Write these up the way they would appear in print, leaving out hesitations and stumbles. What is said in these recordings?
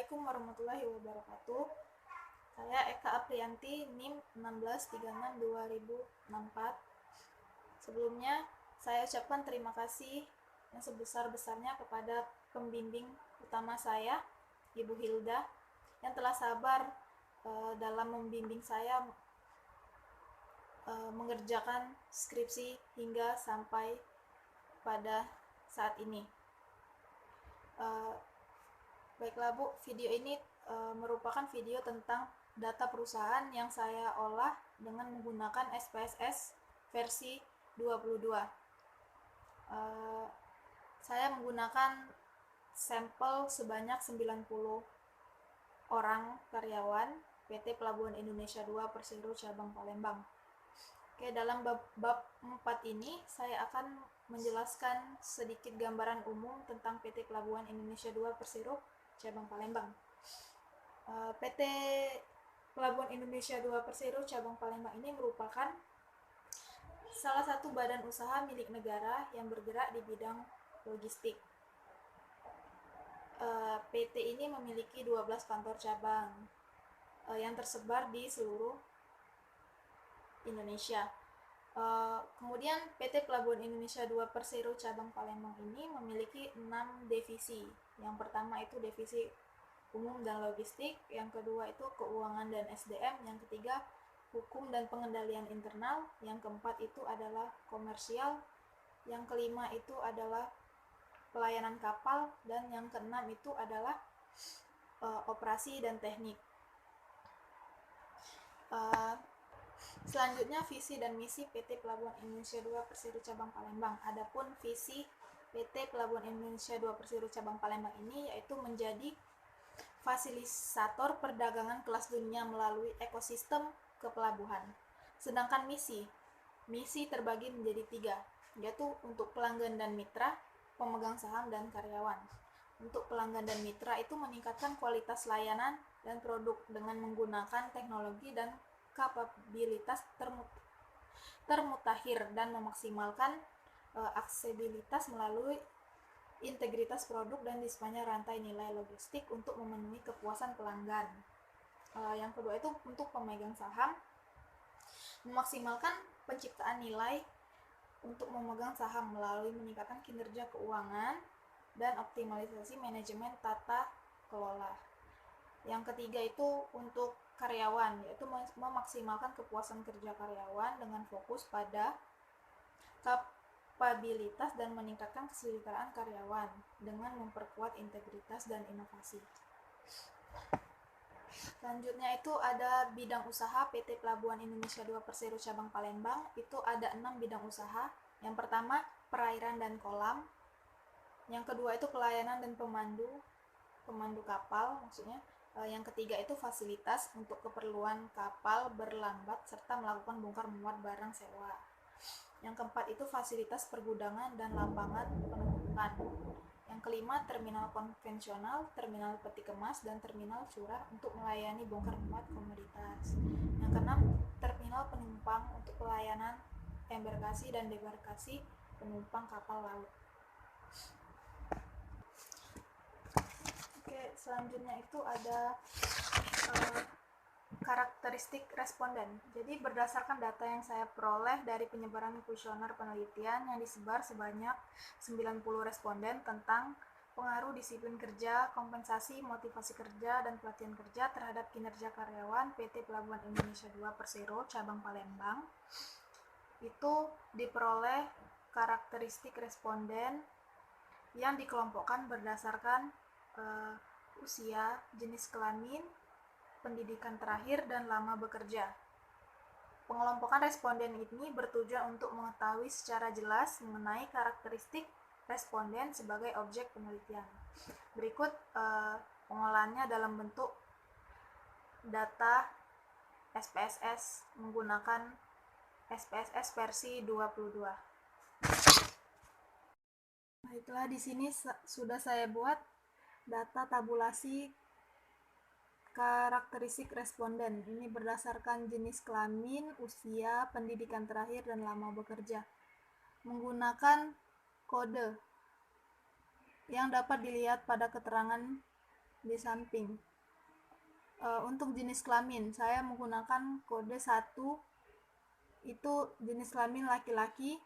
Assalamualaikum warahmatullahi wabarakatuh. Saya Eka Aprianti, NIM 1636-2064. Sebelumnya, saya ucapkan terima kasih yang sebesar-besarnya kepada pembimbing utama saya, Ibu Hilda, yang telah sabar dalam membimbing saya mengerjakan skripsi hingga sampai pada saat ini. Baiklah Bu, video ini merupakan video tentang data perusahaan yang saya olah dengan menggunakan SPSS versi 22. Saya menggunakan sampel sebanyak 90 orang karyawan PT Pelabuhan Indonesia 2 Persero Cabang Palembang. Oke, dalam bab 4 ini saya akan menjelaskan sedikit gambaran umum tentang PT Pelabuhan Indonesia 2 Persero Cabang Palembang. PT Pelabuhan Indonesia 2 Persero Cabang Palembang ini merupakan salah satu badan usaha milik negara yang bergerak di bidang logistik. PT ini memiliki 12 kantor cabang yang tersebar di seluruh Indonesia. Kemudian PT Pelabuhan Indonesia 2 Persero Cabang Palembang ini memiliki 6 divisi. Yang pertama itu divisi umum dan logistik, yang kedua itu keuangan dan SDM, yang ketiga hukum dan pengendalian internal, yang keempat itu adalah komersial, yang kelima itu adalah pelayanan kapal, dan yang keenam itu adalah operasi dan teknik. Selanjutnya visi dan misi PT Pelabuhan Indonesia 2 Persero Cabang Palembang. Adapun visi PT Pelabuhan Indonesia 2 Persero Cabang Palembang ini yaitu menjadi fasilitator perdagangan kelas dunia melalui ekosistem kepelabuhan. Sedangkan misi terbagi menjadi 3, yaitu untuk pelanggan dan mitra, pemegang saham dan karyawan. Untuk pelanggan dan mitra itu meningkatkan kualitas layanan dan produk dengan menggunakan teknologi dan kapabilitas termutakhir dan memaksimalkan aksesibilitas melalui integritas produk dan di sepanjang rantai nilai logistik untuk memenuhi kepuasan pelanggan. Yang kedua itu untuk pemegang saham, memaksimalkan penciptaan nilai untuk memegang saham melalui meningkatkan kinerja keuangan dan optimalisasi manajemen tata kelola. Yang ketiga itu untuk karyawan, yaitu memaksimalkan kepuasan kerja karyawan dengan fokus pada kapabilitas dan meningkatkan kesejahteraan karyawan dengan memperkuat integritas dan inovasi. Selanjutnya itu ada bidang usaha PT Pelabuhan Indonesia 2 Persero Cabang Palembang. Itu ada 6 bidang usaha. Yang pertama perairan dan kolam, yang kedua itu pelayanan dan pemandu kapal maksudnya. Yang ketiga itu fasilitas untuk keperluan kapal berlambat serta melakukan bongkar muat barang sewa. Yang keempat itu fasilitas pergudangan dan lapangan penumpukan. Yang kelima terminal konvensional, terminal peti kemas, dan terminal curah untuk melayani bongkar muat komoditas. Yang keenam terminal penumpang untuk pelayanan embarkasi dan debarkasi penumpang kapal laut. Oke, selanjutnya itu ada karakteristik responden. Jadi berdasarkan data yang saya peroleh dari penyebaran kuesioner penelitian yang disebar sebanyak 90 responden tentang pengaruh disiplin kerja, kompensasi, motivasi kerja, dan pelatihan kerja terhadap kinerja karyawan PT Pelabuhan Indonesia 2 Persero Cabang Palembang, itu diperoleh karakteristik responden yang dikelompokkan berdasarkan usia, jenis kelamin, pendidikan terakhir, dan lama bekerja. Pengelompokan responden ini bertujuan untuk mengetahui secara jelas mengenai karakteristik responden sebagai objek penelitian. Berikut pengolahannya dalam bentuk data SPSS menggunakan SPSS versi 22. Baiklah, di sini sudah saya buat data tabulasi karakteristik responden. Ini berdasarkan jenis kelamin, usia, pendidikan terakhir, dan lama bekerja. Menggunakan kode yang dapat dilihat pada keterangan di samping. Untuk jenis kelamin, saya menggunakan kode 1 itu jenis kelamin laki-laki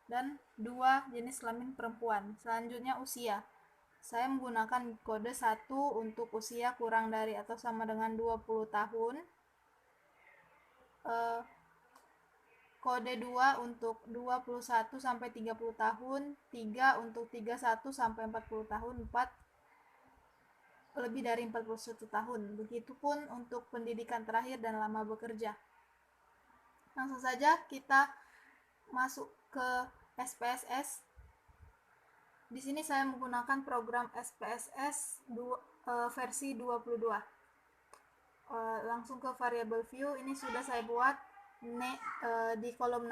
dan 2 jenis kelamin perempuan. Selanjutnya usia. Saya menggunakan kode 1 untuk usia kurang dari atau sama dengan 20 tahun. Kode 2 untuk 21 sampai 30 tahun, 3 untuk 31 sampai 40 tahun, 4 lebih dari 41 tahun. Begitupun untuk pendidikan terakhir dan lama bekerja. Langsung saja kita masuk ke SPSS. Di sini saya menggunakan program SPSS versi 22. Langsung ke variable view. Ini sudah saya buat di kolom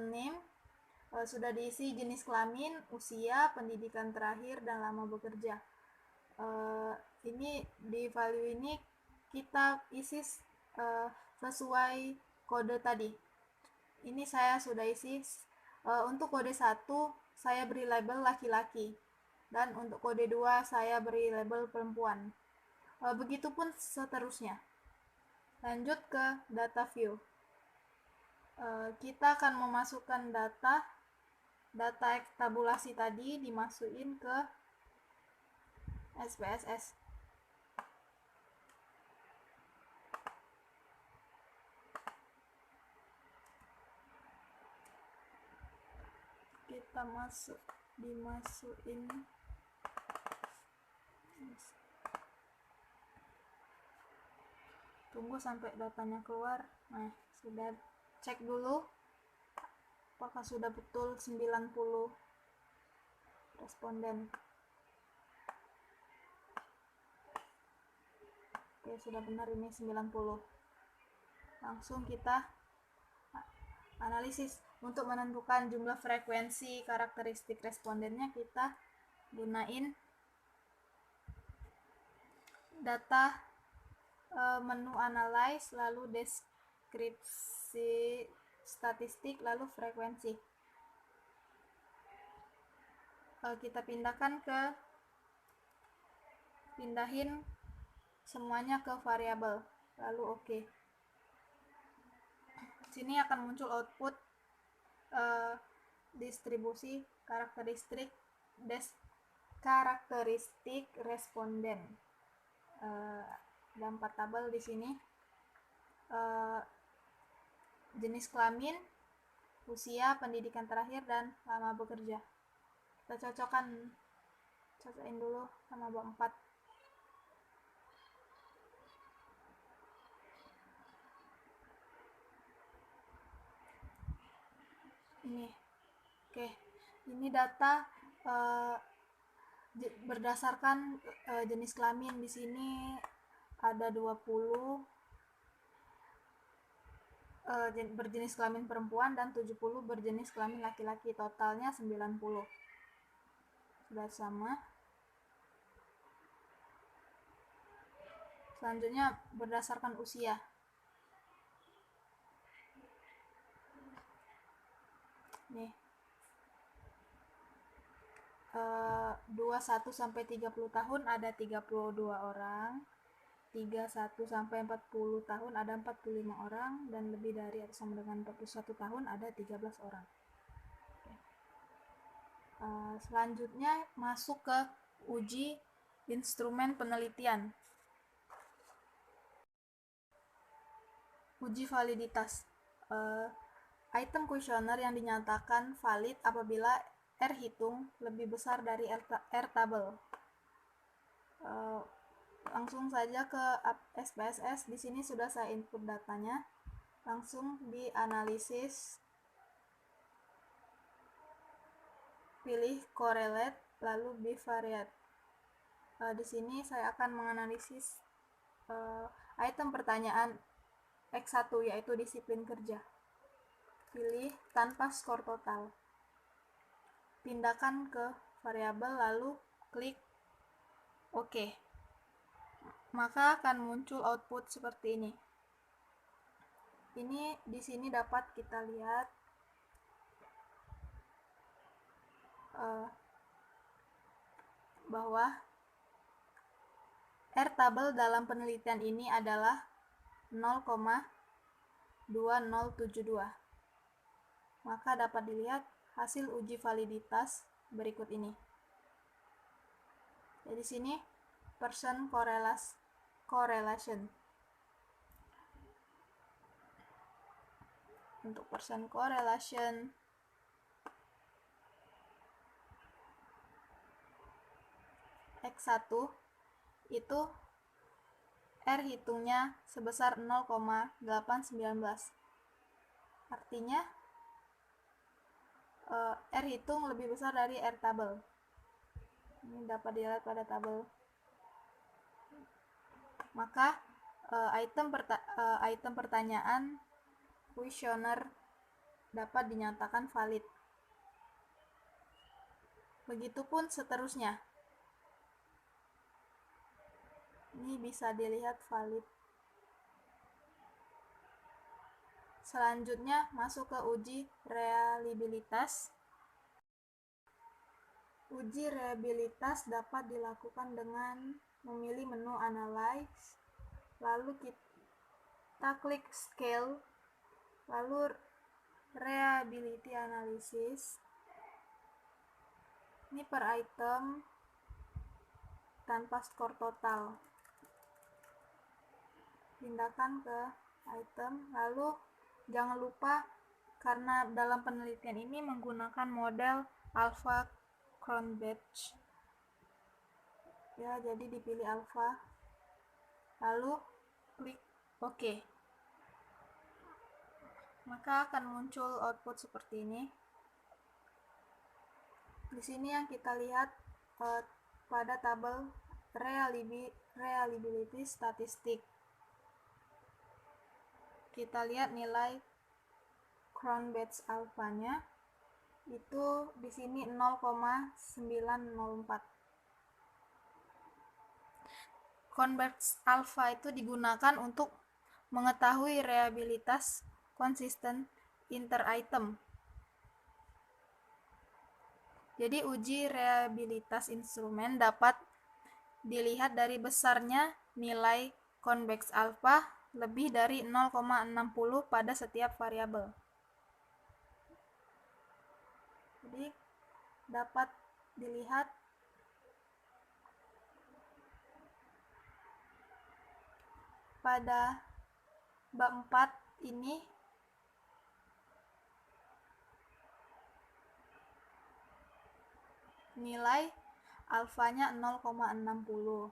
name sudah diisi jenis kelamin, usia, pendidikan terakhir, dan lama bekerja. Ini di value ini kita isi sesuai kode tadi. Ini saya sudah isi. Untuk kode 1 saya beri label laki-laki, dan untuk kode 2 saya beri label perempuan. Begitupun seterusnya. Lanjut ke data view. Kita akan memasukkan data tabulasi tadi dimasukin ke SPSS. Kita dimasukin. Tunggu sampai datanya keluar. Nah, sudah cek dulu apakah sudah betul 90 responden. Oke, sudah benar ini 90. Langsung kita analisis. Untuk menentukan jumlah frekuensi karakteristik respondennya, kita gunain data menu analyze, lalu deskripsi statistik, lalu frekuensi. Kita pindahin semuanya ke variabel, lalu oke. Sini akan muncul output distribusi karakteristik responden. Ada 4 tabel di sini. Jenis kelamin, usia, pendidikan terakhir, dan lama bekerja. Kita cocokin dulu sama 4. Ini. Oke. Ini data berdasarkan jenis kelamin. Di sini ada 20 berjenis kelamin perempuan dan 70 berjenis kelamin laki-laki. Totalnya 90. Sudah sama. Selanjutnya berdasarkan usia. Nih. 21 sampai 30 tahun ada 32 orang. 31 sampai 40 tahun ada 45 orang, dan lebih dari atau sama dengan 41 tahun ada 13 orang. Selanjutnya masuk ke uji instrumen penelitian. Uji validitas. Item kuesioner yang dinyatakan valid apabila R hitung lebih besar dari R tabel. Langsung saja ke SPSS. Di sini sudah saya input datanya. Langsung dianalisis. Pilih correlate, lalu bivariate. Di sini saya akan menganalisis item pertanyaan X1, yaitu disiplin kerja. Pilih tanpa skor total. Pindahkan ke variabel, lalu klik OK. Maka akan muncul output seperti ini. Ini di sini dapat kita lihat bahwa R-table dalam penelitian ini adalah 0,2072. Maka dapat dilihat hasil uji validitas berikut ini. Jadi sini Pearson correlation. Untuk Pearson correlation X1 itu R hitungnya sebesar 0,819. Artinya R hitung lebih besar dari R tabel. Ini dapat dilihat pada tabel. Maka item pertanyaan kuesioner dapat dinyatakan valid. Begitupun seterusnya. Ini bisa dilihat valid. Selanjutnya masuk ke uji reliabilitas. Uji reliabilitas dapat dilakukan dengan memilih menu Analyze, lalu kita klik Scale, lalu Reliability Analysis. Ini per item tanpa skor total. Pindahkan ke item, lalu jangan lupa karena dalam penelitian ini menggunakan model alpha Cronbach ya, jadi dipilih alpha, lalu klik OK. Maka akan muncul output seperti ini. Di sini yang kita lihat pada tabel reliability statistik. Kita lihat nilai Cronbach alfanya itu di sini 0,904. Cronbach alpha itu digunakan untuk mengetahui reliabilitas konsisten inter-item. Jadi uji reliabilitas instrumen dapat dilihat dari besarnya nilai Cronbach alpha lebih dari 0,60 pada setiap variabel. Jadi dapat dilihat pada bab 4 ini nilai alfanya 0,60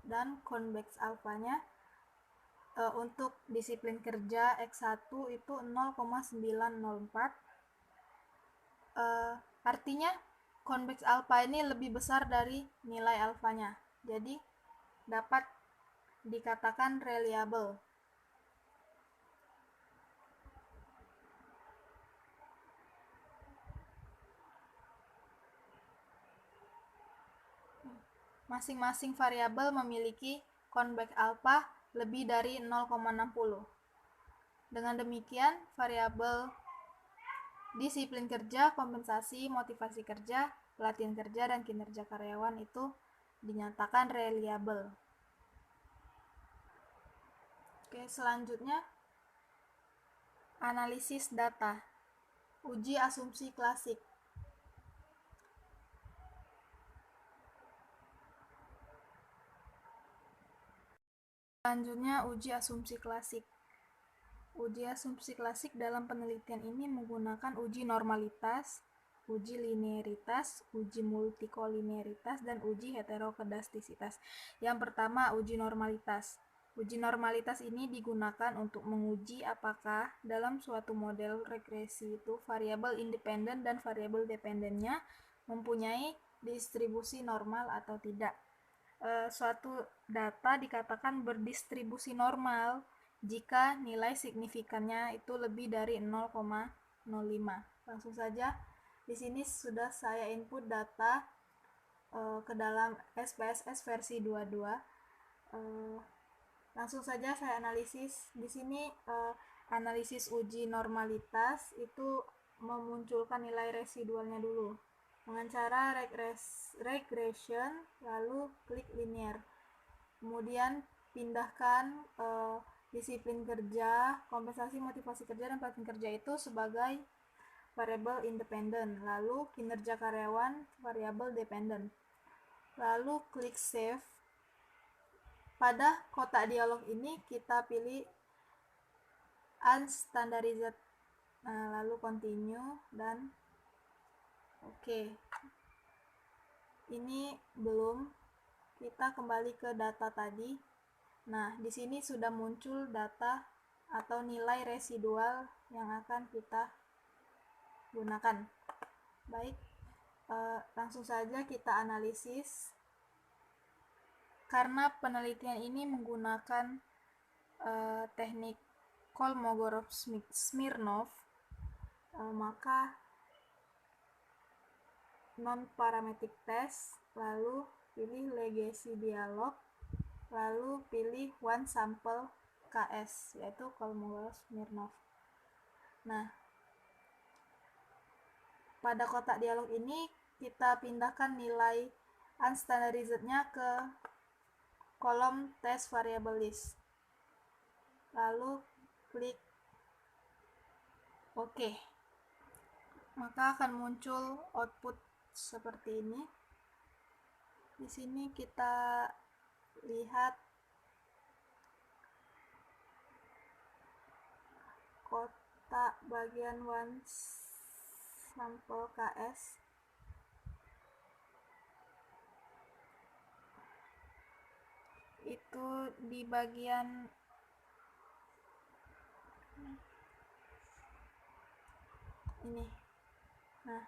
dan Cronbach alfanya untuk disiplin kerja X1 itu 0,904. Artinya Cronbach alpha ini lebih besar dari nilai alfanya. Jadi dapat dikatakan reliable. Masing-masing variabel memiliki Cronbach alpha lebih dari 0,60. Dengan demikian, variabel disiplin kerja, kompensasi, motivasi kerja, pelatihan kerja, dan kinerja karyawan itu dinyatakan reliable. Oke, selanjutnya analisis data. Uji asumsi klasik. Selanjutnya uji asumsi klasik. Uji asumsi klasik dalam penelitian ini menggunakan uji normalitas, uji linearitas, uji multikolinearitas, dan uji heterokedastisitas. Yang pertama, uji normalitas. Uji normalitas ini digunakan untuk menguji apakah dalam suatu model regresi itu variabel independen dan variabel dependennya mempunyai distribusi normal atau tidak. Suatu data dikatakan berdistribusi normal jika nilai signifikannya itu lebih dari 0,05. Langsung saja di sini sudah saya input data ke dalam SPSS versi 22. Langsung saja saya analisis. Di sini analisis uji normalitas itu memunculkan nilai residualnya dulu dengan cara regression lalu klik linear. kemudian pindahkan disiplin kerja, kompensasi motivasi kerja, dan pelatihan kerja itu sebagai variabel independen, lalu kinerja karyawan variabel dependen. Lalu klik save. Pada kotak dialog ini kita pilih unstandarized, lalu continue dan oke. Ini belum, kita kembali ke data tadi. Nah, di sini sudah muncul data atau nilai residual yang akan kita gunakan. Baik, langsung saja kita analisis. Karena penelitian ini menggunakan teknik Kolmogorov-Smirnov, maka non-parametric test, lalu pilih legacy dialog, lalu pilih one sample KS, yaitu Kolmogorov-Smirnov. Nah, pada kotak dialog ini kita pindahkan nilai unstandarized-nya ke kolom test variable list, lalu klik OK. Maka akan muncul output seperti ini. Di sini kita lihat kotak bagian one sample KS. Itu di bagian ini. Nah,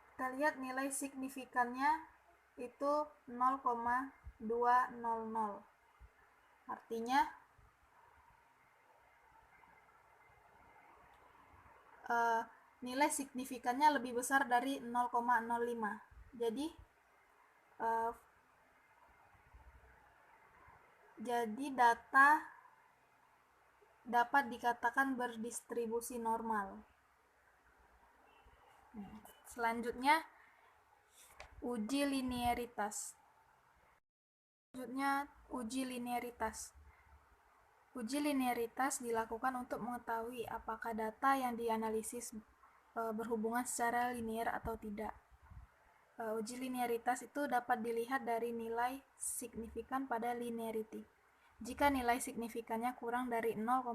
kita lihat nilai signifikannya itu 0,200. Artinya nilai signifikannya lebih besar dari 0,05. Jadi data dapat dikatakan berdistribusi normal. Selanjutnya, uji linearitas. Uji linearitas dilakukan untuk mengetahui apakah data yang dianalisis berhubungan secara linear atau tidak. Uji linearitas itu dapat dilihat dari nilai signifikan pada linearity. Jika nilai signifikannya kurang dari 0,05,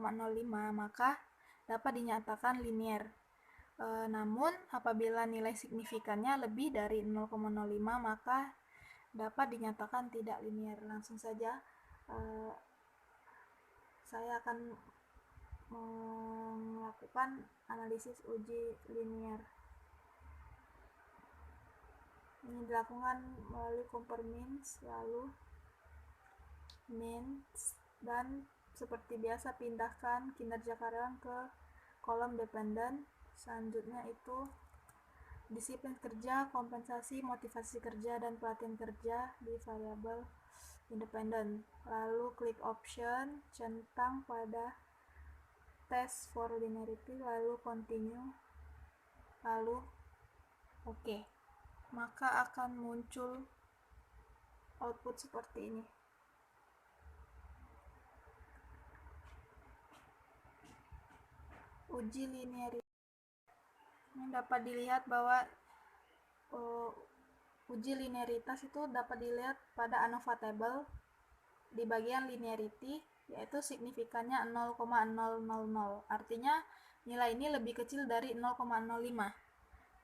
maka dapat dinyatakan linear. Namun, apabila nilai signifikannya lebih dari 0,05, maka dapat dinyatakan tidak linear. Langsung saja, saya akan melakukan analisis uji linear. Ini dilakukan melalui compare means, lalu means, dan seperti biasa pindahkan kinerja karyawan ke kolom dependen. Selanjutnya itu disiplin kerja, kompensasi, motivasi kerja, dan pelatihan kerja di variabel independen. Lalu klik option, centang pada test for linearity, lalu continue, lalu OK. Maka akan muncul output seperti ini. Uji linearitas. Ini dapat dilihat bahwa uji linearitas itu dapat dilihat pada ANOVA table di bagian linearity, yaitu signifikannya 0,000. Artinya nilai ini lebih kecil dari 0,05.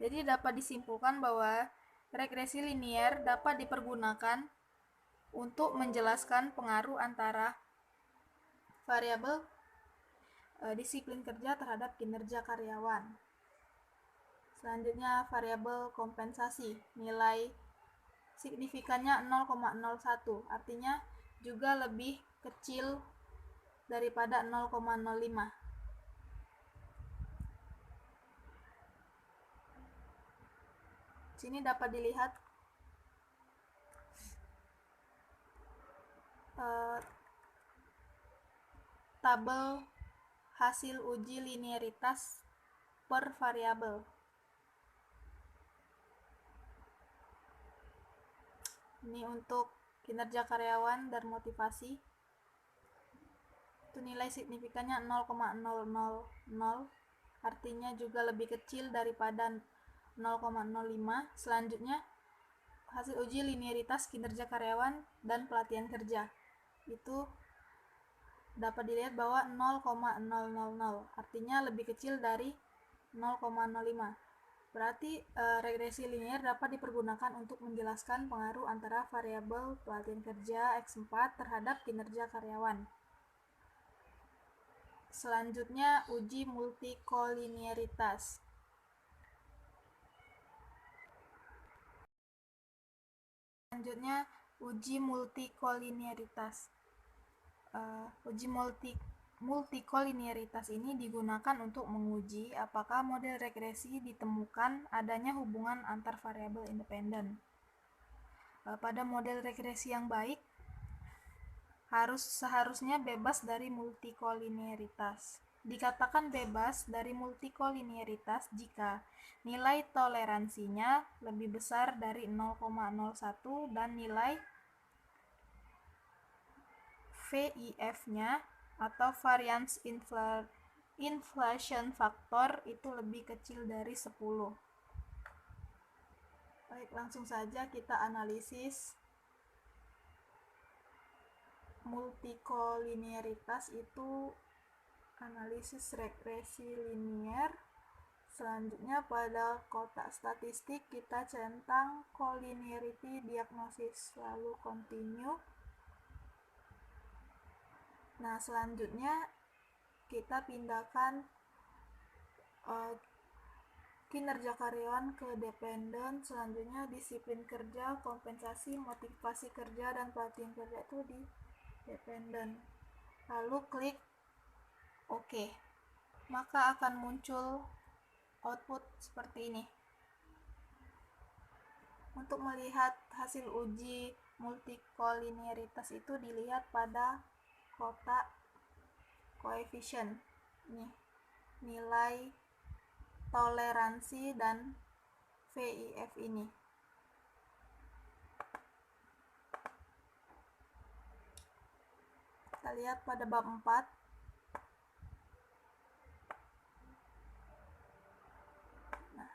Jadi dapat disimpulkan bahwa regresi linear dapat dipergunakan untuk menjelaskan pengaruh antara variabel disiplin kerja terhadap kinerja karyawan. Selanjutnya variabel kompensasi, nilai signifikannya 0,01, artinya juga lebih kecil daripada 0,05. Sini dapat dilihat tabel hasil uji linearitas per variabel. Ini untuk kinerja karyawan dan motivasi. Itu nilai signifikannya 0,000, artinya juga lebih kecil daripada 0,05. Selanjutnya, hasil uji linearitas kinerja karyawan dan pelatihan kerja. Itu dapat dilihat bahwa 0,000, artinya lebih kecil dari 0,05. Berarti regresi linear dapat dipergunakan untuk menjelaskan pengaruh antara variabel pelatihan kerja X4 terhadap kinerja karyawan. Selanjutnya, uji multikolinearitas. Selanjutnya, uji multikolinearitas. Uji multikolinearitas ini digunakan untuk menguji apakah model regresi ditemukan adanya hubungan antar variabel independen. Pada model regresi yang baik, seharusnya bebas dari multikolinearitas. Dikatakan bebas dari multikolinearitas jika nilai toleransinya lebih besar dari 0,01 dan nilai VIF-nya atau variance inflation factor itu lebih kecil dari 10. Baik, langsung saja kita analisis multikolinearitas. Itu analisis regresi linear. Selanjutnya pada kotak statistik kita centang collinearity diagnosis, lalu continue. Nah, selanjutnya kita pindahkan kinerja karyawan ke dependen. Selanjutnya disiplin kerja, kompensasi, motivasi kerja, dan pelatihan kerja itu di dependen. Lalu klik OK. Maka akan muncul output seperti ini. Untuk melihat hasil uji multikolinearitas itu dilihat pada kotak koefisien. Nih, nilai toleransi dan VIF ini. Kita lihat pada bab 4. Nah,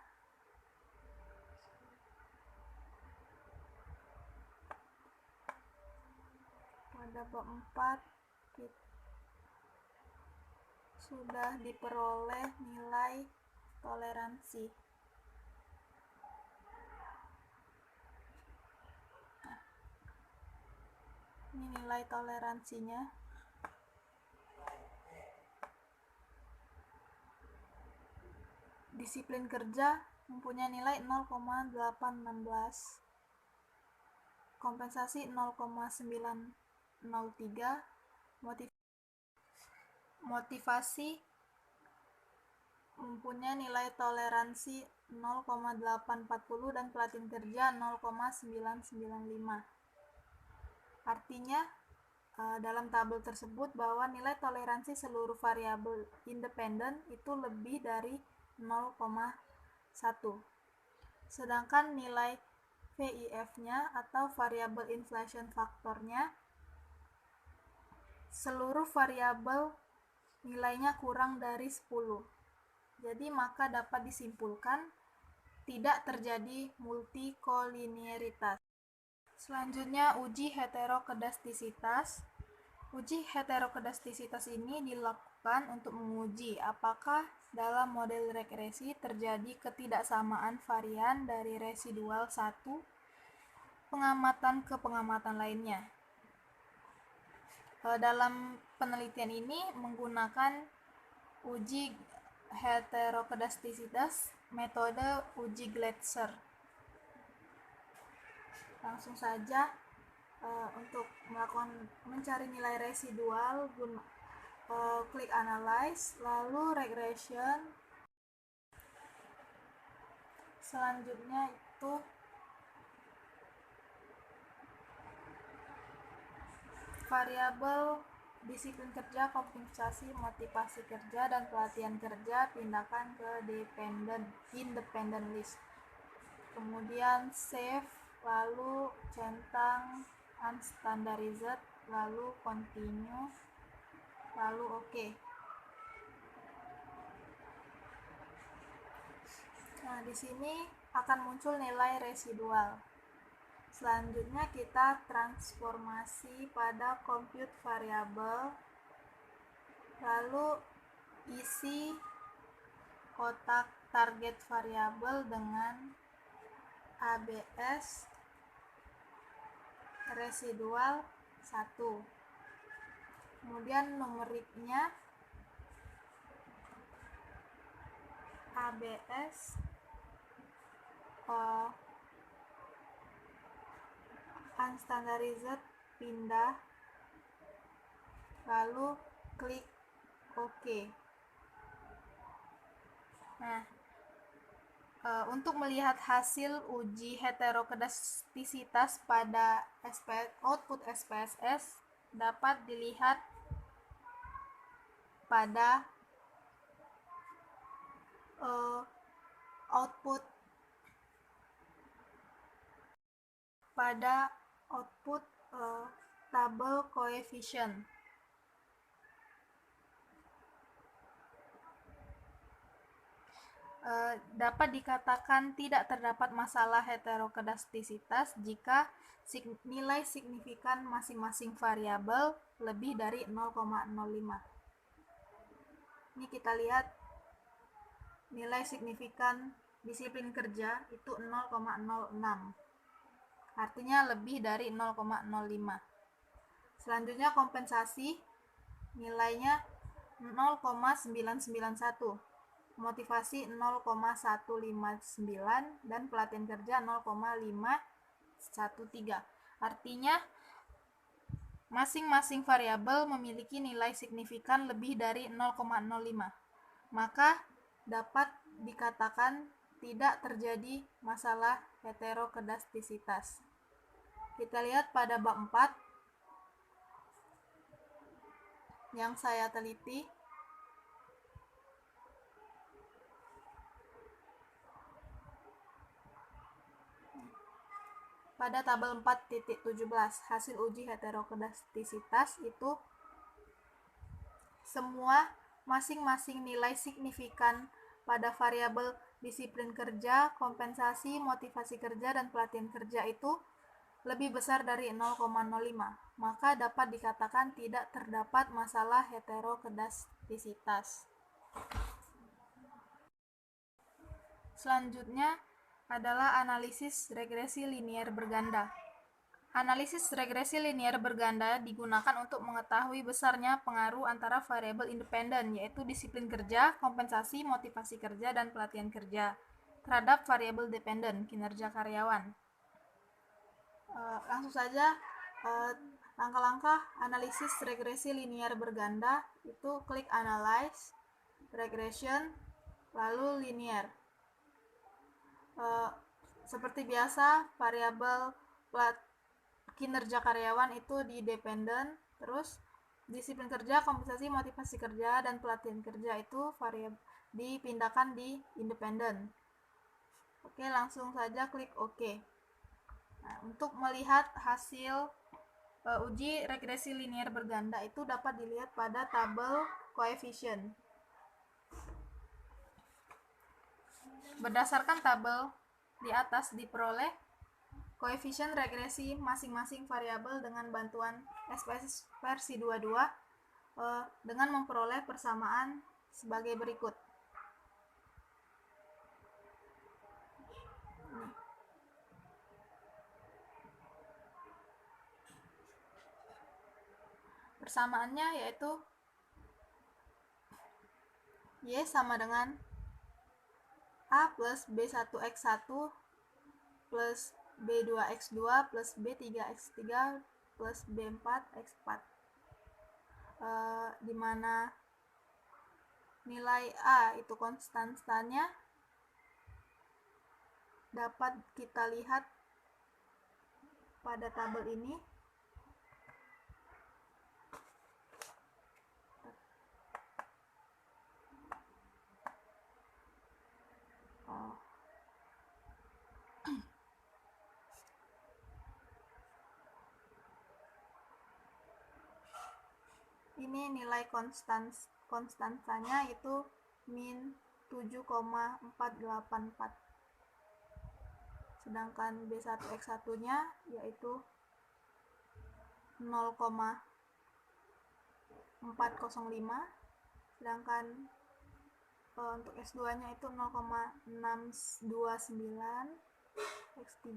pada bab 4 sudah diperoleh nilai toleransi. Nah, ini nilai toleransinya. Disiplin kerja mempunyai nilai 0,816, kompensasi 0,903, motivasi mempunyai nilai toleransi 0,840 dan pelatihan kerja 0,995. Artinya dalam tabel tersebut bahwa nilai toleransi seluruh variabel independen itu lebih dari 0,1. Sedangkan nilai VIF-nya atau variabel inflation factor-nya, seluruh variabel nilainya kurang dari 10. Jadi maka dapat disimpulkan tidak terjadi multikolinearitas. Selanjutnya, uji heterokedastisitas. Uji heterokedastisitas ini dilakukan untuk menguji apakah dalam model regresi terjadi ketidaksamaan varian dari residual satu pengamatan ke pengamatan lainnya. Dalam penelitian ini menggunakan uji heterokedastisitas metode uji Glatzer. Langsung saja untuk mencari nilai residual, klik analyze, lalu regression. Selanjutnya itu variabel disiplin kerja, kompensasi, motivasi kerja, dan pelatihan kerja pindahkan ke independent list. Kemudian save lalu centang unstandarized, lalu continue, lalu oke. Nah, di sini akan muncul nilai residual. Selanjutnya kita transformasi pada compute variable, lalu isi kotak target variabel dengan ABS residual 1. Kemudian numeriknya ABS unstandarized pindah, lalu klik OK. Nah, untuk melihat hasil uji heterokedastisitas pada output SPSS dapat dilihat pada output tabel coefficient. Dapat dikatakan tidak terdapat masalah heterokedastisitas jika nilai signifikan masing-masing variabel lebih dari 0,05. Ini kita lihat nilai signifikan disiplin kerja itu 0,06. Artinya lebih dari 0,05. Selanjutnya kompensasi nilainya 0,991. Motivasi 0,159 dan pelatihan kerja 0,513. Artinya masing-masing variabel memiliki nilai signifikan lebih dari 0,05. Maka dapat dikatakan tidak terjadi masalah heterokedastisitas. Kita lihat pada bab 4 yang saya teliti. Pada tabel 4.17 hasil uji heterokedastisitas itu semua masing-masing nilai signifikan pada variabel disiplin kerja, kompensasi, motivasi kerja, dan pelatihan kerja itu lebih besar dari 0,05, maka dapat dikatakan tidak terdapat masalah heterokedastisitas. Selanjutnya adalah analisis regresi linier berganda. Analisis regresi linier berganda digunakan untuk mengetahui besarnya pengaruh antara variabel independen, yaitu disiplin kerja, kompensasi, motivasi kerja, dan pelatihan kerja, terhadap variabel dependen, kinerja karyawan. Langsung saja, langkah-langkah analisis regresi linier berganda itu klik Analyze, Regression, lalu Linear. Seperti biasa, variabel kinerja karyawan itu di dependen, terus disiplin kerja, kompensasi, motivasi kerja, dan pelatihan kerja itu variabel dipindahkan di independen. Oke, langsung saja klik OK. Nah, untuk melihat hasil uji regresi linier berganda itu dapat dilihat pada tabel coefficient. Berdasarkan tabel di atas diperoleh koefisien regresi masing-masing variabel dengan bantuan SPSS versi 22 dengan memperoleh persamaan sebagai berikut. Persamaannya yaitu Y sama dengan A plus B1X1 plus B2X2 plus B3X3 plus B4X4, di mana nilai A itu konstannya dapat kita lihat pada tabel ini. ini nilai konstansanya itu min 7,484, sedangkan B1X1 nya yaitu 0,405, sedangkan untuk S2 nya itu 0,629, X3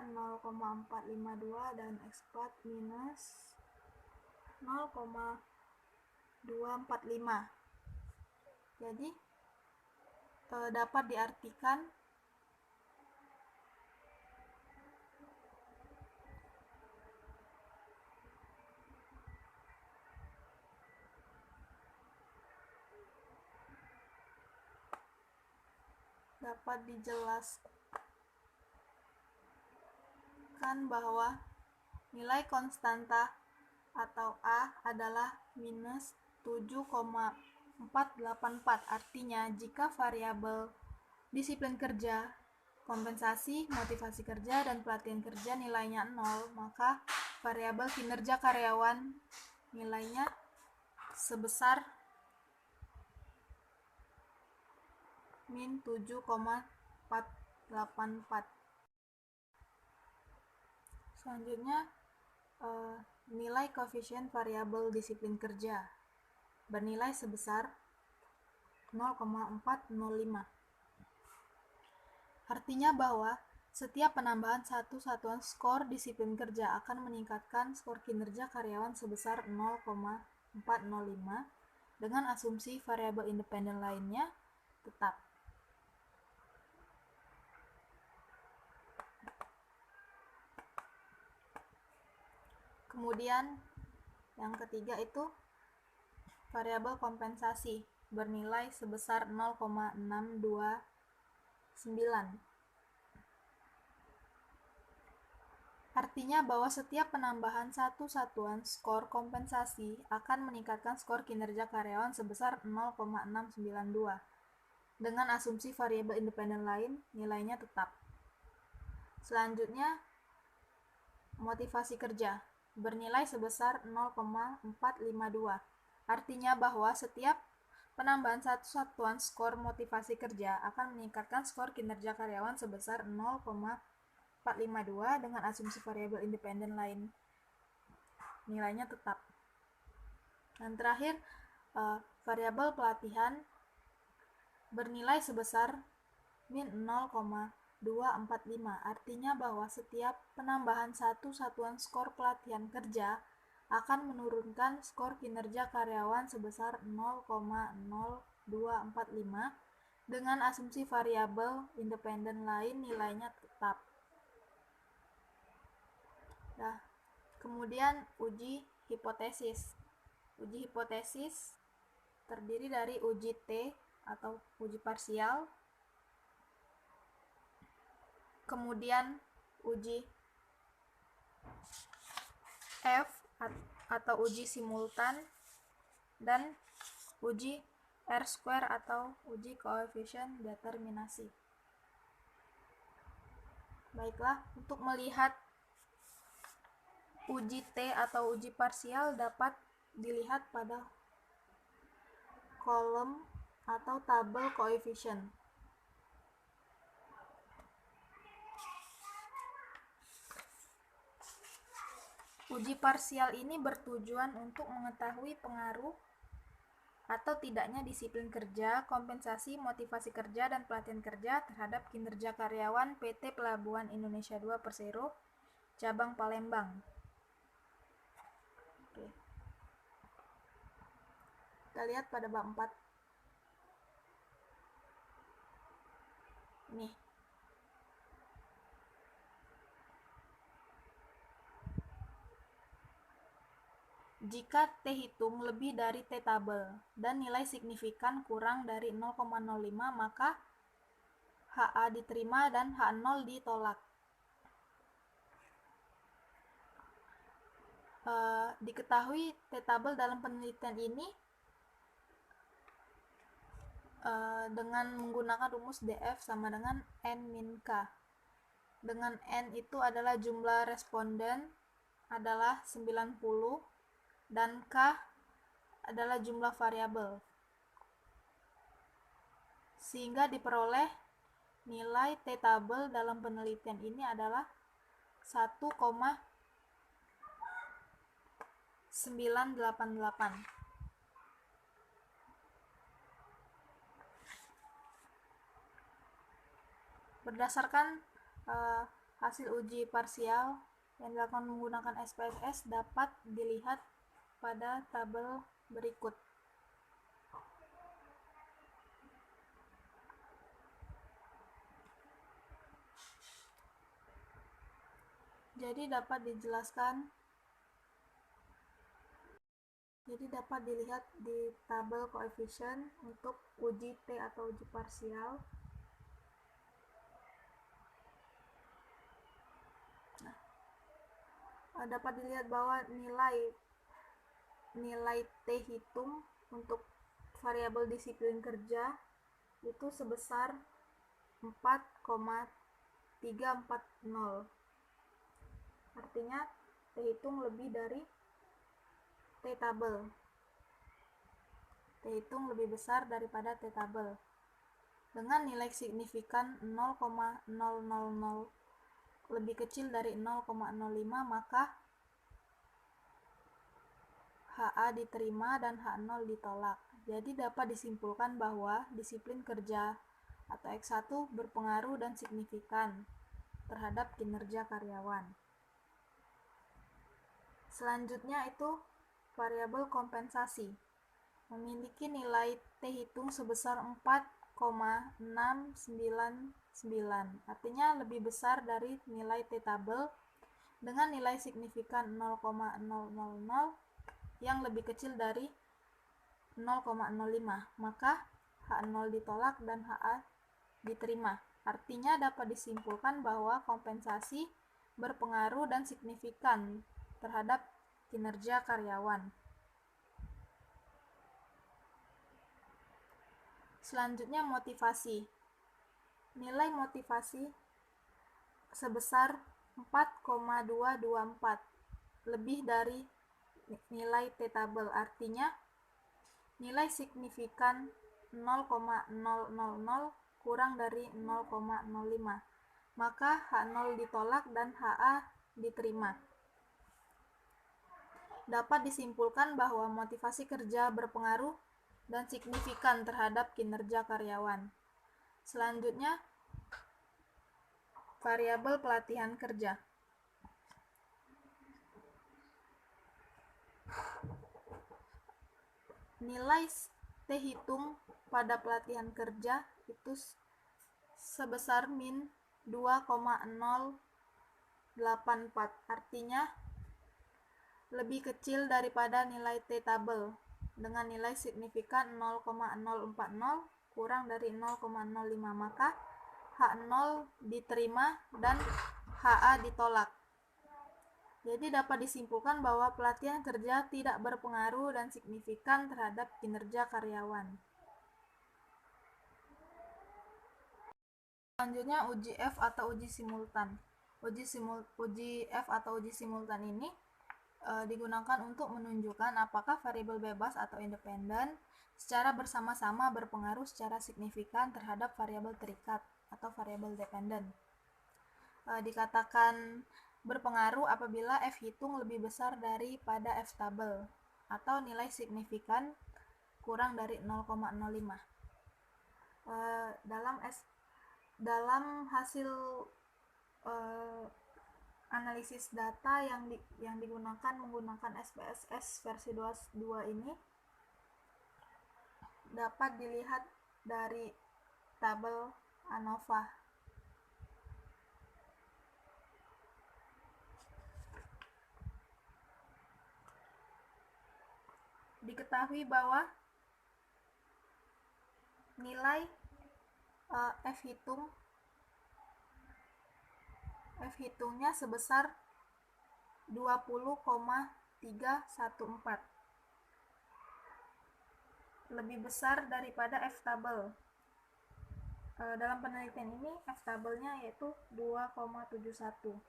0,452, dan X4 minus 0,245. Jadi dapat diartikan dapat dijelaskan bahwa nilai konstanta atau A adalah minus 7,484. Artinya, jika variabel disiplin kerja, kompensasi, motivasi kerja, dan pelatihan kerja nilainya 0, maka variabel kinerja karyawan nilainya sebesar min 7,484. Selanjutnya, nilai koefisien variabel disiplin kerja bernilai sebesar 0,405. Artinya bahwa setiap penambahan satu satuan skor disiplin kerja akan meningkatkan skor kinerja karyawan sebesar 0,405 dengan asumsi variabel independen lainnya tetap. Kemudian yang ketiga itu variabel kompensasi bernilai sebesar 0,629. Artinya bahwa setiap penambahan satu satuan skor kompensasi akan meningkatkan skor kinerja karyawan sebesar 0,692. Dengan asumsi variabel independen lain, nilainya tetap. Selanjutnya, motivasi kerja bernilai sebesar 0,452. Artinya bahwa setiap penambahan satu satuan skor motivasi kerja akan meningkatkan skor kinerja karyawan sebesar 0,452 dengan asumsi variabel independen lain, nilainya tetap. Dan terakhir, variabel pelatihan bernilai sebesar min 0,245. Artinya bahwa setiap penambahan satu satuan skor pelatihan kerja akan menurunkan skor kinerja karyawan sebesar 0,0245 dengan asumsi variabel independen lain nilainya tetap. Nah, kemudian uji hipotesis. Uji hipotesis terdiri dari uji T atau uji parsial, kemudian uji F atau uji simultan, dan uji R² atau uji koefisien determinasi. Baiklah, untuk melihat uji T atau uji parsial dapat dilihat pada kolom atau tabel koefisien. Uji parsial ini bertujuan untuk mengetahui pengaruh atau tidaknya disiplin kerja, kompensasi, motivasi kerja, dan pelatihan kerja terhadap kinerja karyawan PT Pelabuhan Indonesia II Persero, cabang Palembang. Oke. Kita lihat pada bab 4. Nih. Jika T hitung lebih dari T tabel dan nilai signifikan kurang dari 0,05, maka HA diterima dan H0 ditolak. Diketahui T tabel dalam penelitian ini dengan menggunakan rumus DF sama dengan N min K. Dengan N itu adalah jumlah responden adalah 90 dan K adalah jumlah variabel, sehingga diperoleh nilai t-tabel dalam penelitian ini adalah 1,988. Berdasarkan hasil uji parsial yang dilakukan menggunakan SPSS dapat dilihat pada tabel berikut. Jadi dapat dilihat di tabel koefisien untuk uji T atau uji parsial. Dapat dilihat bahwa nilai T hitung untuk variabel disiplin kerja itu sebesar 4,340. Artinya T hitung lebih dari t-tabel. T hitung lebih besar daripada t-tabel dengan nilai signifikan 0,000 lebih kecil dari 0,05, maka HA diterima dan H0 ditolak. Jadi dapat disimpulkan bahwa disiplin kerja atau X1 berpengaruh dan signifikan terhadap kinerja karyawan. Selanjutnya itu variabel kompensasi. Memiliki nilai T hitung sebesar 4,699, artinya lebih besar dari nilai t-tabel dengan nilai signifikan 0,000 yang lebih kecil dari 0,05, maka H0 ditolak dan HA diterima. Artinya dapat disimpulkan bahwa kompensasi berpengaruh dan signifikan terhadap kinerja karyawan. Selanjutnya motivasi. Nilai motivasi sebesar 4,224, lebih dari nilai t-tabel, artinya nilai signifikan 0,000 kurang dari 0,05, maka H0 ditolak dan HA diterima. Dapat disimpulkan bahwa motivasi kerja berpengaruh dan signifikan terhadap kinerja karyawan. Selanjutnya, variabel pelatihan kerja. Nilai T hitung pada pelatihan kerja itu sebesar min 2,084, artinya lebih kecil daripada nilai t-tabel dengan nilai signifikan 0,040 kurang dari 0,05, maka H0 diterima dan HA ditolak. Jadi dapat disimpulkan bahwa pelatihan kerja tidak berpengaruh dan signifikan terhadap kinerja karyawan. Selanjutnya uji F atau uji simultan. Uji F atau uji simultan ini digunakan untuk menunjukkan apakah variabel bebas atau independen secara bersama-sama berpengaruh secara signifikan terhadap variabel terikat atau variabel dependen. Dikatakan berpengaruh apabila F hitung lebih besar daripada F tabel atau nilai signifikan kurang dari 0,05. Dalam hasil analisis data yang digunakan menggunakan SPSS versi 22 ini dapat dilihat dari tabel ANOVA. Diketahui bahwa nilai F hitungnya sebesar 20,314, lebih besar daripada F tabel. Dalam penelitian ini F tabelnya yaitu 2,71.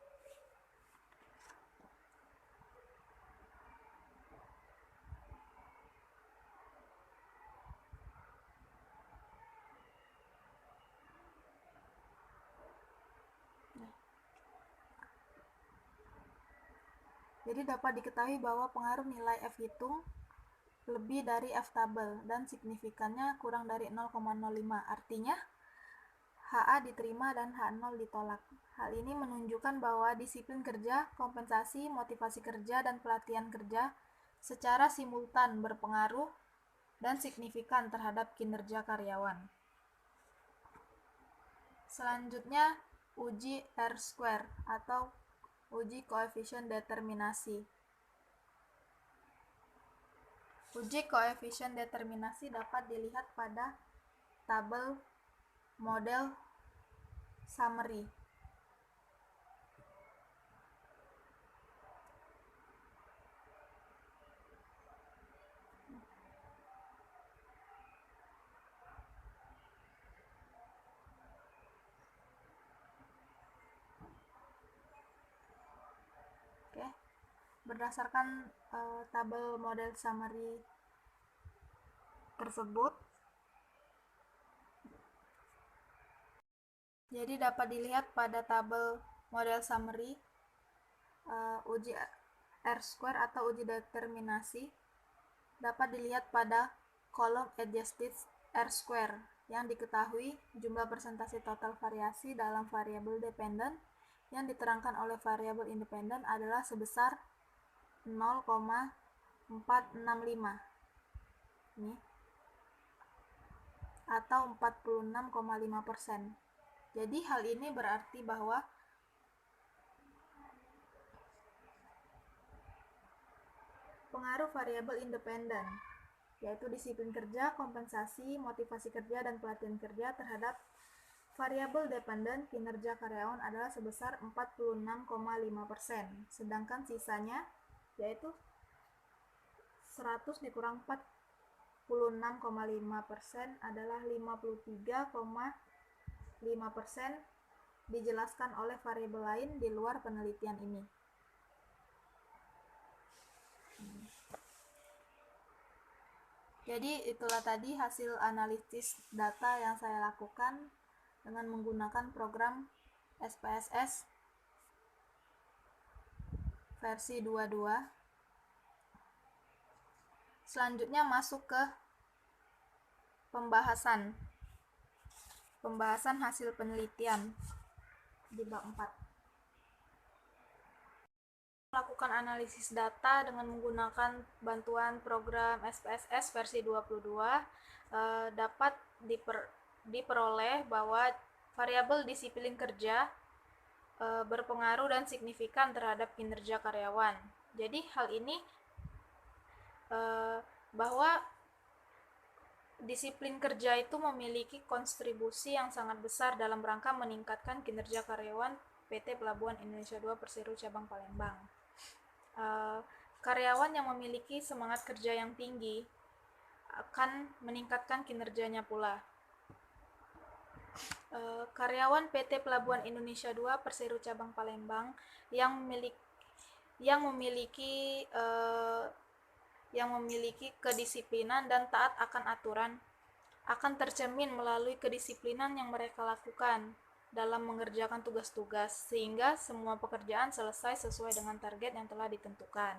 Jadi dapat diketahui bahwa pengaruh nilai F hitung lebih dari F tabel dan signifikannya kurang dari 0,05. Artinya HA diterima dan H0 ditolak. Hal ini menunjukkan bahwa disiplin kerja, kompensasi, motivasi kerja, dan pelatihan kerja secara simultan berpengaruh dan signifikan terhadap kinerja karyawan. Selanjutnya, uji R-square atau uji koefisien determinasi. Uji koefisien determinasi dapat dilihat pada tabel model summary. Oke. Berdasarkan tabel model summary tersebut, jadi dapat dilihat pada tabel model summary uji R-square atau uji determinasi dapat dilihat pada kolom adjusted R-square yang diketahui jumlah persentase total variasi dalam variabel dependent yang diterangkan oleh variabel independen adalah sebesar 0,465 ini atau 46,5%. Jadi hal ini berarti bahwa pengaruh variabel independen, yaitu disiplin kerja, kompensasi, motivasi kerja, dan pelatihan kerja terhadap variabel dependen kinerja karyawan adalah sebesar 46,5%, sedangkan sisanya yaitu 100 dikurang 46,5% adalah 53,5% dijelaskan oleh variabel lain di luar penelitian ini. Jadi itulah tadi hasil analisis data yang saya lakukan dengan menggunakan program SPSS versi 22. Selanjutnya masuk ke pembahasan hasil penelitian di bab 4. Melakukan analisis data dengan menggunakan bantuan program SPSS versi 22 dapat diperoleh bahwa variabel disiplin kerja berpengaruh dan signifikan terhadap kinerja karyawan. Jadi hal ini bahwa disiplin kerja itu memiliki kontribusi yang sangat besar dalam rangka meningkatkan kinerja karyawan PT Pelabuhan Indonesia II Persero Cabang Palembang. Karyawan yang memiliki semangat kerja yang tinggi akan meningkatkan kinerjanya pula. Karyawan PT Pelabuhan Indonesia II Persero Cabang Palembang yang memiliki kedisiplinan dan taat akan aturan akan tercermin melalui kedisiplinan yang mereka lakukan dalam mengerjakan tugas-tugas sehingga semua pekerjaan selesai sesuai dengan target yang telah ditentukan.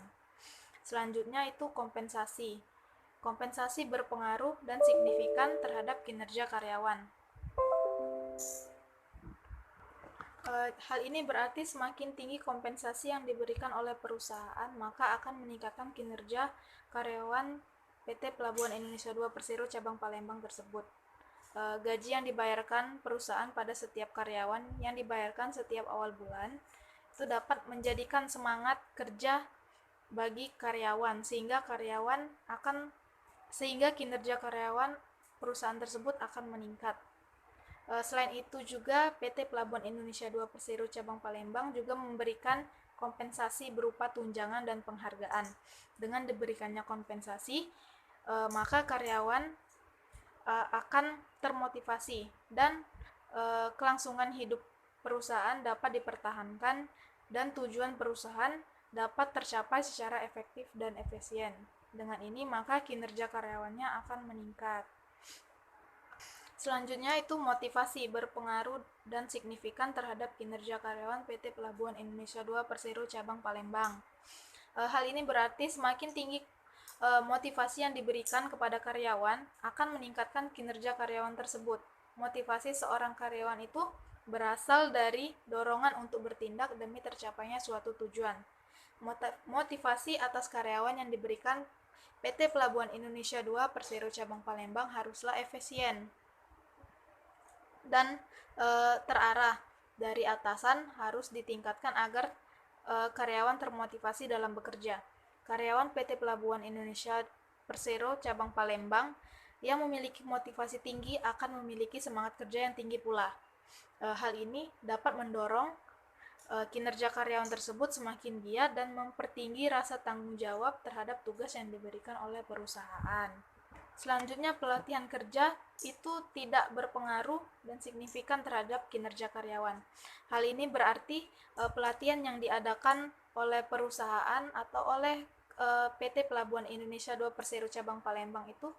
Selanjutnya itu kompensasi. Kompensasi berpengaruh dan signifikan terhadap kinerja karyawan. Hal ini berarti semakin tinggi kompensasi yang diberikan oleh perusahaan, maka akan meningkatkan kinerja karyawan PT Pelabuhan Indonesia II Persero Cabang Palembang tersebut. Gaji yang dibayarkan perusahaan pada setiap karyawan yang dibayarkan setiap awal bulan itu dapat menjadikan semangat kerja bagi karyawan sehingga kinerja karyawan perusahaan tersebut akan meningkat. Selain itu juga PT Pelabuhan Indonesia II Persero Cabang Palembang juga memberikan kompensasi berupa tunjangan dan penghargaan. Dengan diberikannya kompensasi, maka karyawan akan termotivasi dan kelangsungan hidup perusahaan dapat dipertahankan dan tujuan perusahaan dapat tercapai secara efektif dan efisien. Dengan ini maka kinerja karyawannya akan meningkat. Selanjutnya itu motivasi berpengaruh dan signifikan terhadap kinerja karyawan PT Pelabuhan Indonesia II Persero Cabang Palembang. Hal ini berarti semakin tinggi motivasi yang diberikan kepada karyawan akan meningkatkan kinerja karyawan tersebut. Motivasi seorang karyawan itu berasal dari dorongan untuk bertindak demi tercapainya suatu tujuan. Motivasi atas karyawan yang diberikan PT Pelabuhan Indonesia II Persero Cabang Palembang haruslah efisien dan terarah. Dari atasan harus ditingkatkan agar karyawan termotivasi dalam bekerja. Karyawan PT Pelabuhan Indonesia Persero Cabang Palembang yang memiliki motivasi tinggi akan memiliki semangat kerja yang tinggi pula. Hal ini dapat mendorong kinerja karyawan tersebut semakin giat dan mempertinggi rasa tanggung jawab terhadap tugas yang diberikan oleh perusahaan. Selanjutnya, pelatihan kerja itu tidak berpengaruh dan signifikan terhadap kinerja karyawan. Hal ini berarti pelatihan yang diadakan oleh perusahaan atau oleh PT Pelabuhan Indonesia II Persero Cabang Palembang itu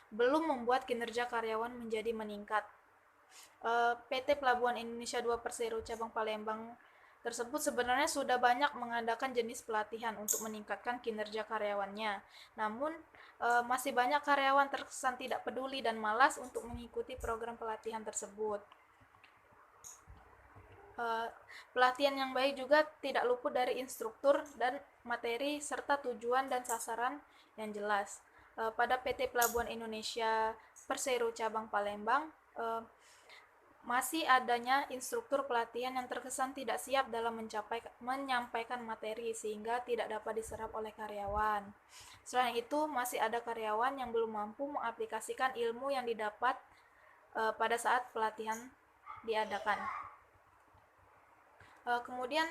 belum membuat kinerja karyawan menjadi meningkat. PT Pelabuhan Indonesia II Persero Cabang Palembang tersebut sebenarnya sudah banyak mengadakan jenis pelatihan untuk meningkatkan kinerja karyawannya. Namun, masih banyak karyawan terkesan tidak peduli dan malas untuk mengikuti program pelatihan tersebut. Pelatihan yang baik juga tidak luput dari instruktur dan materi serta tujuan dan sasaran yang jelas. Pada PT Pelabuhan Indonesia Persero Cabang Palembang, masih adanya instruktur pelatihan yang terkesan tidak siap dalam menyampaikan materi sehingga tidak dapat diserap oleh karyawan. Selain itu, masih ada karyawan yang belum mampu mengaplikasikan ilmu yang didapat pada saat pelatihan diadakan. Kemudian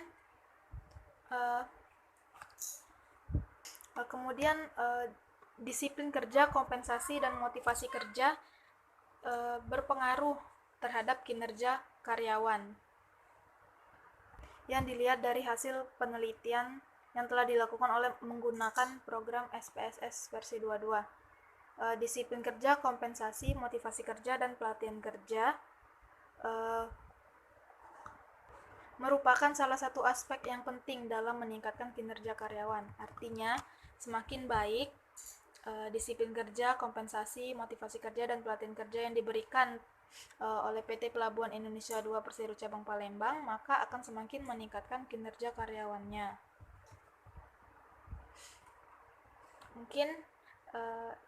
disiplin kerja, kompensasi, dan motivasi kerja berpengaruh terhadap kinerja karyawan. Yang dilihat dari hasil penelitian yang telah dilakukan oleh menggunakan program SPSS versi 22. Disiplin kerja, kompensasi, motivasi kerja, dan pelatihan kerja merupakan salah satu aspek yang penting dalam meningkatkan kinerja karyawan. Artinya, semakin baik disiplin kerja, kompensasi, motivasi kerja, dan pelatihan kerja yang diberikan oleh PT Pelabuhan Indonesia II Persero Cabang Palembang, maka akan semakin meningkatkan kinerja karyawannya. Mungkin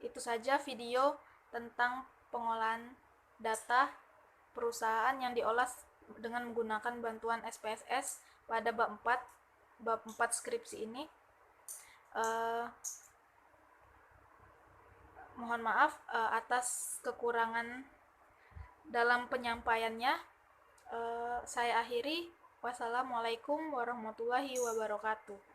itu saja video tentang pengolahan data perusahaan yang diolah dengan menggunakan bantuan SPSS pada bab 4 skripsi ini. Mohon maaf atas kekurangan dalam penyampaiannya. Saya akhiri. Wassalamualaikum warahmatullahi wabarakatuh.